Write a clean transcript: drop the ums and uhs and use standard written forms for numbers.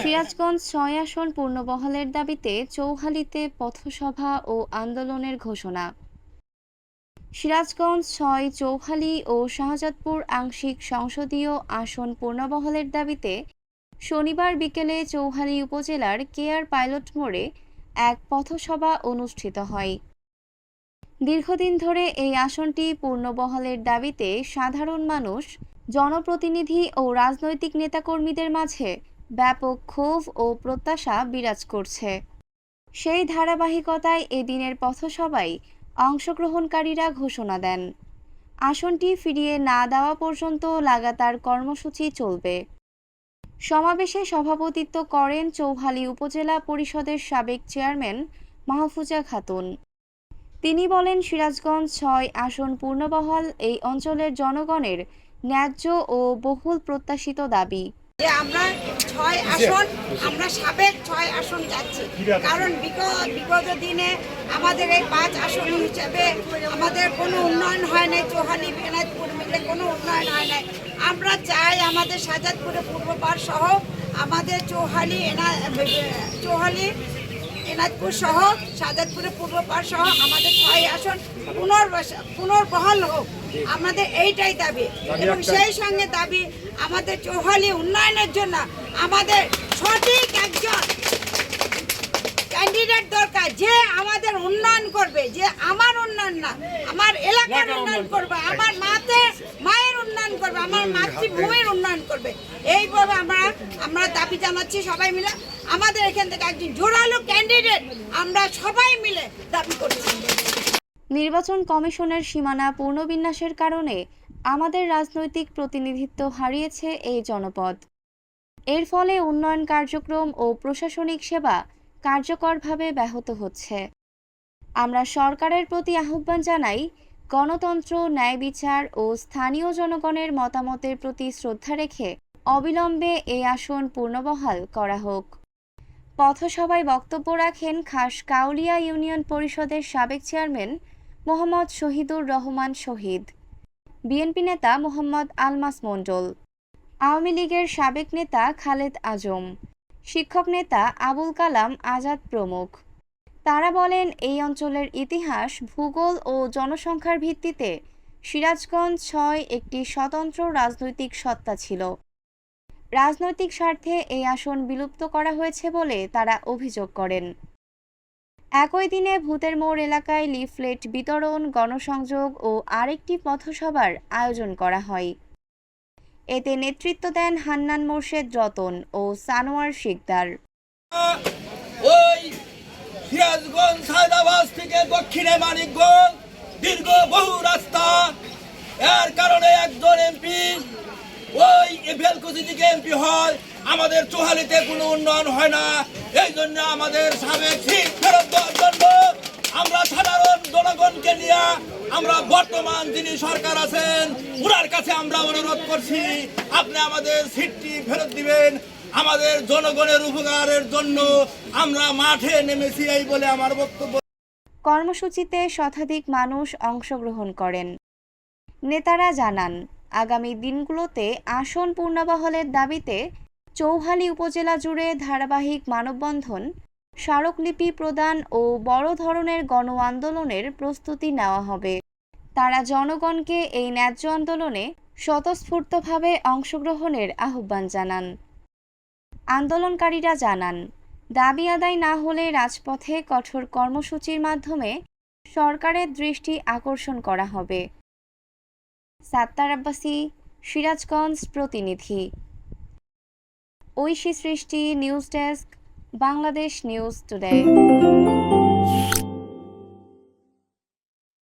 সিরাজগঞ্জ ৬ আসন পুনর্বহালের দাবিতে চৌহালিতে পথসভা ও আন্দোলনের ঘোষণা। সিরাজগঞ্জ ৬, চৌহালি ও শাহজাদপুর আংশিক সংসদীয় আসন পুনর্বহালের দাবিতে শনিবার বিকেলে চৌহালি উপজেলার কেয়ার পাইলট মোড়ে এক পথসভা অনুষ্ঠিত হয়। দীর্ঘদিন ধরে এই আসনটি পুনর্বহালের দাবিতে সাধারণ মানুষ, জনপ্রতিনিধি ও রাজনৈতিক নেতাকর্মীদের মাঝে ব্যাপক ক্ষোভ ও প্রত্যাশা বিরাজ করছে। সেই ধারাবাহিকতায় এদিনের পথসভায় অংশগ্রহণকারীরা ঘোষণা দেন, আসনটি ফিরিয়ে না দেওয়া পর্যন্ত লাগাতার কর্মসূচি চলবে। সমাবেশে সভাপতিত্ব করেন চৌহালি উপজেলা পরিষদের সাবেক চেয়ারম্যান মাহফুজা খাতুন। তিনি বলেন, সিরাজগঞ্জ ৬ আসন পুনর্বহাল এই অঞ্চলের জনগণের ন্যায্য ও বহুল প্রত্যাশিত দাবি। যে আমরা ৬ আসন, আমরা সাবেক ৬ আসন যাচ্ছি, কারণ বিগত দিনে আমাদের এই ৫ আসন হিসেবে আমাদের কোনো উন্নয়ন হয় নাই। চৌহালি এনায়তপুর মিলে কোনো উন্নয়ন হয় নাই। আমরা চাই আমাদের শাহজাদপুরে পূর্বপাড় সহ আমাদের চৌহালি এনায়তপুর সহ শাহজাদপুরে পূর্বপাড় সহ আমাদের ৬ আসন পুনর্বহাল হোক, আমাদের এইটাই দাবি। এবং সেই সঙ্গে দাবি আমাদের চৌহালি উন্নয়নের জন্য আমাদের সঠিক একজন ক্যান্ডিডেট দরকার, যে আমাদের উন্নয়ন করবে, যে আমার উন্নয়ন না আমার এলাকার উন্নয়ন করবে, আমার মায়ের উন্নয়ন করবে, আমার মাতৃভূমির উন্নয়ন করবে। এইভাবে আমরা দাবি জানাচ্ছি সবাই মিলে। আমাদের এখান থেকে একজন জোরালো ক্যান্ডিডেট আমরা সবাই মিলে দাবি করছি। নির্বাচন কমিশনের সীমানা পুনর্বিন্যাসের কারণে আমাদের রাজনৈতিক প্রতিনিধিত্ব হারিয়েছে এই জনপদ। এর ফলে উন্নয়ন কার্যক্রম ও প্রশাসনিক সেবা কার্যকরভাবে ব্যাহত হচ্ছে। আমরা সরকারের প্রতি আহ্বান জানাই, গণতন্ত্র, ন্যায় বিচার ও স্থানীয় জনগণের মতামতের প্রতি শ্রদ্ধা রেখে অবিলম্বে এই আসন পুনর্বহাল করা হোক। পথসভায় বক্তব্য রাখেন খাসকাউলিয়া ইউনিয়ন পরিষদের সাবেক চেয়ারম্যান মোহাম্মদ শহীদুর রহমান শহীদ, বিএনপি নেতা মোহাম্মদ আলমাস মণ্ডল, আওয়ামী লীগের সাবেক নেতা খালেদ আজম, শিক্ষক নেতা আবুল কালাম আজাদ প্রমুখ। তারা বলেন, এই অঞ্চলের ইতিহাস, ভূগোল ও জনসংখ্যার ভিত্তিতে সিরাজগঞ্জ ৬ একটি স্বতন্ত্র রাজনৈতিক সত্তা ছিল। রাজনৈতিক স্বার্থে এই আসন বিলুপ্ত করা হয়েছে বলে তারা অভিযোগ করেন। একই দিনে ভূতের মোড় এলাকায় লিফলেট বিতরণ, গণসংযোগ ও আরেকটি পথসভার আয়োজন করা হয়। এতে নেতৃত্ব দেন হান্নান মোর্শেদ রতন ও সানোয়ার শিকদার। ওই সিরাজগঞ্জ সায়দাবাদ থেকে দক্ষিণে মানিকগঞ্জ দীর্ঘ বহু রাস্তা, এর কারণে একজন এমপি ওই বেলকুচি থেকে এমপি হয়, আমাদের চৌহালিতে কোনো উন্নয়ন হয় না। এই জন্য আমাদের সাবেক সিট ফেরত দেওয়ার জন্য আমরা সাধারণ জনগণকে নিয়ে আমরা বর্তমান যিনি সরকার আছেন ওনার কাছে আমরা অনুরোধ করছি, আপনি আমাদের সিটটি ফেরত দিবেন। আমাদের জনগণের উপকারের জন্য আমরা মাঠে নেমেছি, এই বলে আমার বক্তব্য। কর্মসূচিতে শতাধিক মানুষ অংশগ্রহণ করেন। নেতারা জানান, আগামী দিনগুলোতে আসন পুনর্বহালের দাবিতে চৌহালি উপজেলা জুড়ে ধারাবাহিক মানববন্ধন, স্মারকলিপি প্রদান ও বড় ধরনের গণ আন্দোলনের প্রস্তুতি নেওয়া হবে। তারা জনগণকে এই ন্যায্য আন্দোলনে স্বতঃস্ফূর্তভাবে অংশগ্রহণের আহ্বান জানান। আন্দোলনকারীরা জানান, দাবি আদায় না হলে রাজপথে কঠোর কর্মসূচির মাধ্যমে সরকারের দৃষ্টি আকর্ষণ করা হবে। সাত্তার আব্বাসী, সিরাজগঞ্জ প্রতিনিধি। ঐশী সৃষ্টি, news desk, Bangladesh news today.